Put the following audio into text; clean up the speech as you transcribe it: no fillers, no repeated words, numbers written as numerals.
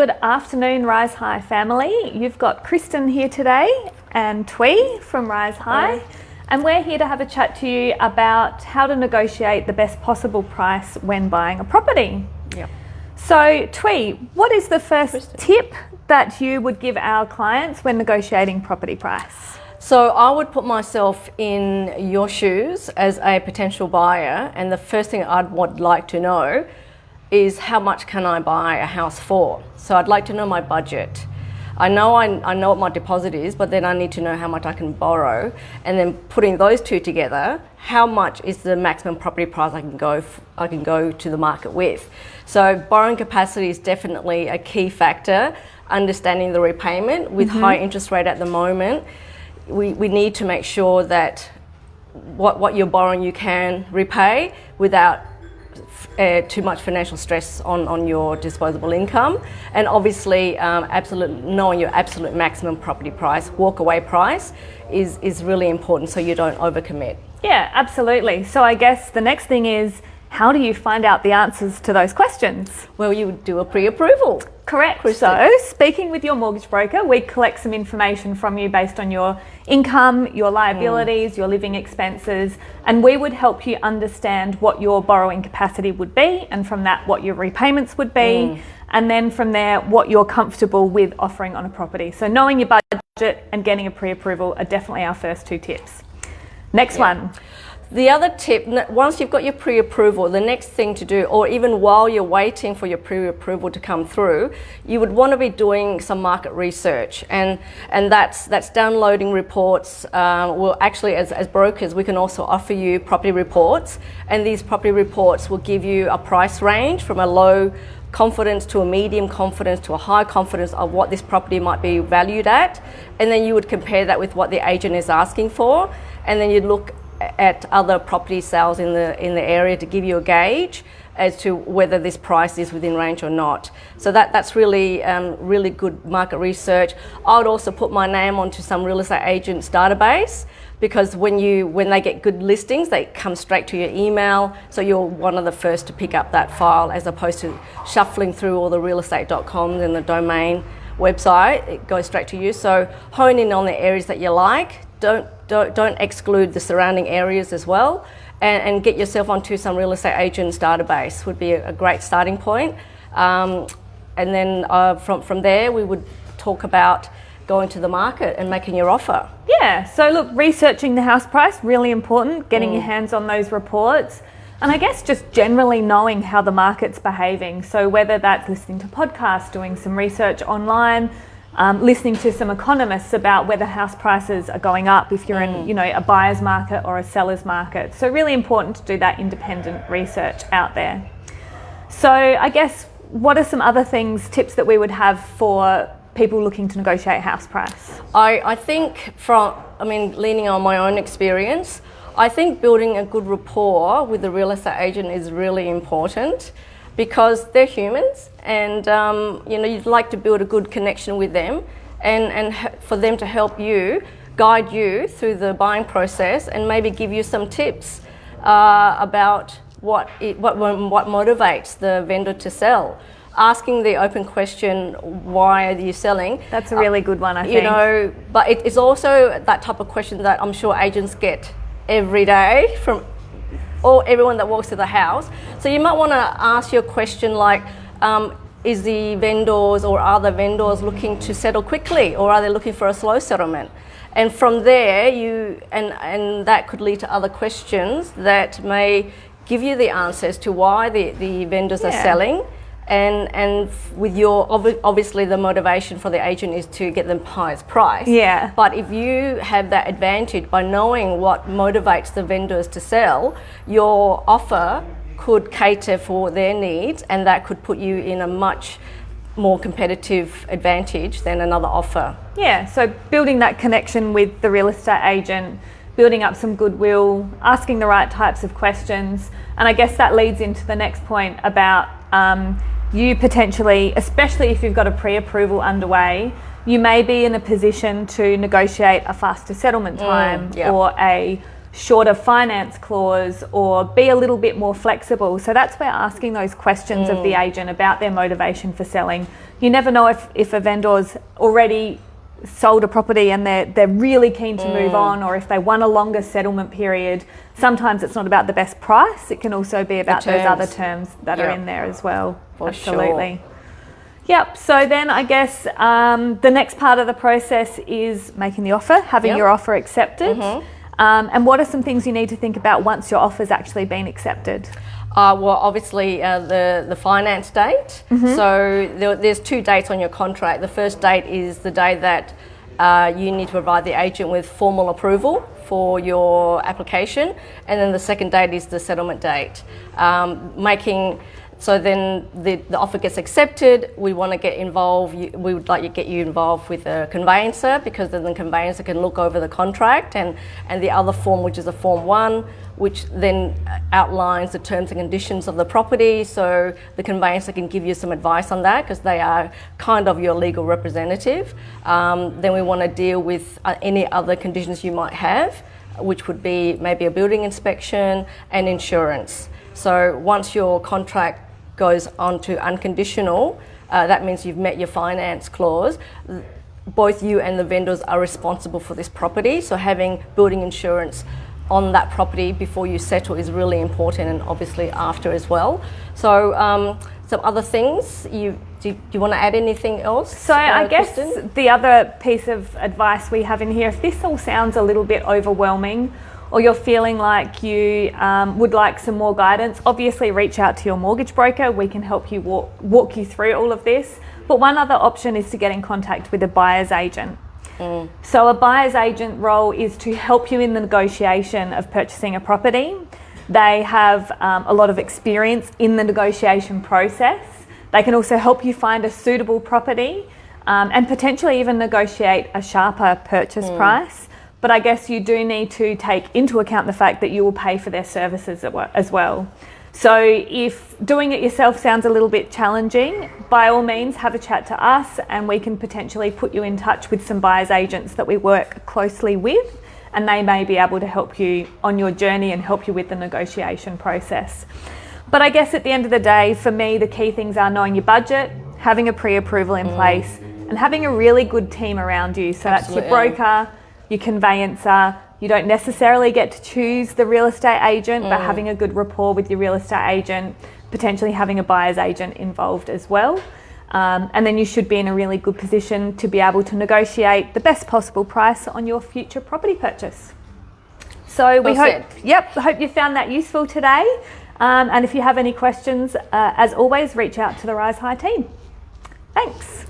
Good afternoon, Rise High family. You've got Kristen here today and Twee from Rise High, and we're here to have a chat to you about how to negotiate the best possible price when buying a property. Yep. So, Twee, what is the first tip that you would give our clients when negotiating property price? So I would put myself in your shoes as a potential buyer, and the first thing would like to know is how much can I buy a house for? So I'd like to know my budget. I know what my deposit is, but then I need to know how much I can borrow, and then putting those two together, how much is the maximum property price I can go to the market with. So borrowing capacity is definitely a key factor. Understanding the repayment with high interest rate at the moment, we need to make sure that what you're borrowing you can repay without too much financial stress on your disposable income, and obviously knowing your absolute maximum property price, walk away price is really important so you don't overcommit. Yeah, absolutely. So I guess the next thing is, how do you find out the answers to those questions? Well, you would do a pre-approval. Correct. Kristen. So, speaking with your mortgage broker, we collect some information from you based on your income, your liabilities, your living expenses, and we would help you understand what your borrowing capacity would be, and from that, what your repayments would be, and then from there, what you're comfortable with offering on a property. So, knowing your budget and getting a pre-approval are definitely our first two tips. Next one. The other tip, once you've got your pre-approval, the next thing to do, or even while you're waiting for your pre-approval to come through, you would want to be doing some market research, and that's downloading reports. Well, actually, as brokers, we can also offer you property reports, and these property reports will give you a price range from a low confidence to a medium confidence to a high confidence of what this property might be valued at, and then you would compare that with what the agent is asking for, and then you'd look at other property sales in the area to give you a gauge as to whether this price is within range or not. So that's really really good market research. I would also put my name onto some real estate agents database, because when they get good listings, they come straight to your email, so you're one of the first to pick up that file, as opposed to shuffling through all the realestate.coms and the domain website. It goes straight to you. So hone in on the areas that you like. Don't exclude the surrounding areas as well, and get yourself onto some real estate agents database would be a great starting point. And then from there, we would talk about going to the market and making your offer. Yeah, so look, researching the house price, really important, getting your hands on those reports, and I guess just generally knowing how the market's behaving. So whether that's listening to podcasts, doing some research online, listening to some economists about whether house prices are going up if you're in, a buyer's market or a seller's market. So really important to do that independent research out there. So I guess, what are some other tips that we would have for people looking to negotiate house price? I think leaning on my own experience, I think building a good rapport with the real estate agent is really important, because they're humans, and you'd like to build a good connection with them, and for them to help you, guide you through the buying process, and maybe give you some tips about what motivates the vendor to sell. Asking the open question, why are you selling? That's a really good one, I think. But it's also that type of question that I'm sure agents get every day from everyone that walks to the house. So you might want to ask your question like, is the vendors or are the vendors looking to settle quickly, or are they looking for a slow settlement? And from there, and that could lead to other questions that may give you the answers to why the vendors are selling. And with your, obviously the motivation for the agent is to get the highest price. Yeah. But if you have that advantage by knowing what motivates the vendors to sell, your offer could cater for their needs, and that could put you in a much more competitive advantage than another offer. Yeah, so building that connection with the real estate agent, building up some goodwill, asking the right types of questions. And I guess that leads into the next point about you potentially, especially if you've got a pre-approval underway, you may be in a position to negotiate a faster settlement time or a shorter finance clause or be a little bit more flexible. So that's where asking those questions of the agent about their motivation for selling. You never know if a vendor's already sold a property and they're really keen to move on, or if they want a longer settlement period. Sometimes it's not about the best price, it can also be about those other terms that are in there as well. Absolutely. Sure. Yep, so then I guess the next part of the process is making the offer, having your offer accepted. And what are some things you need to think about once your offer's actually been accepted? Well, obviously the finance date. So there's 2 dates on your contract. The first date is the day that you need to provide the agent with formal approval for your application, and then the second date is the settlement date. So then the offer gets accepted. We want to get involved. We would like to get you involved with a conveyancer, because then the conveyancer can look over the contract and the other form, which is a Form 1, which then outlines the terms and conditions of the property. So the conveyancer can give you some advice on that, because they are kind of your legal representative. Then we want to deal with any other conditions you might have, which would be maybe a building inspection and insurance. So once your contract goes on to unconditional, that means you've met your finance clause. Both you and the vendors are responsible for this property, so having building insurance on that property before you settle is really important, and obviously after as well. So some other things, do you want to add anything else? So I guess the other piece of advice we have in here, if this all sounds a little bit overwhelming, or you're feeling like you would like some more guidance, obviously reach out to your mortgage broker. We can help you walk you through all of this. But one other option is to get in contact with a buyer's agent. So a buyer's agent role is to help you in the negotiation of purchasing a property. They have a lot of experience in the negotiation process. They can also help you find a suitable property and potentially even negotiate a sharper purchase price. But I guess you do need to take into account the fact that you will pay for their services as well. So if doing it yourself sounds a little bit challenging, by all means have a chat to us, and we can potentially put you in touch with some buyer's agents that we work closely with, and they may be able to help you on your journey and help you with the negotiation process. But I guess at the end of the day, for me, the key things are knowing your budget, having a pre-approval in place, and having a really good team around you. So that's your broker, your conveyancer. You don't necessarily get to choose the real estate agent, but having a good rapport with your real estate agent, potentially having a buyer's agent involved as well. And then you should be in a really good position to be able to negotiate the best possible price on your future property purchase. So we hope you found that useful today. And if you have any questions, as always, reach out to the Rise High team. Thanks.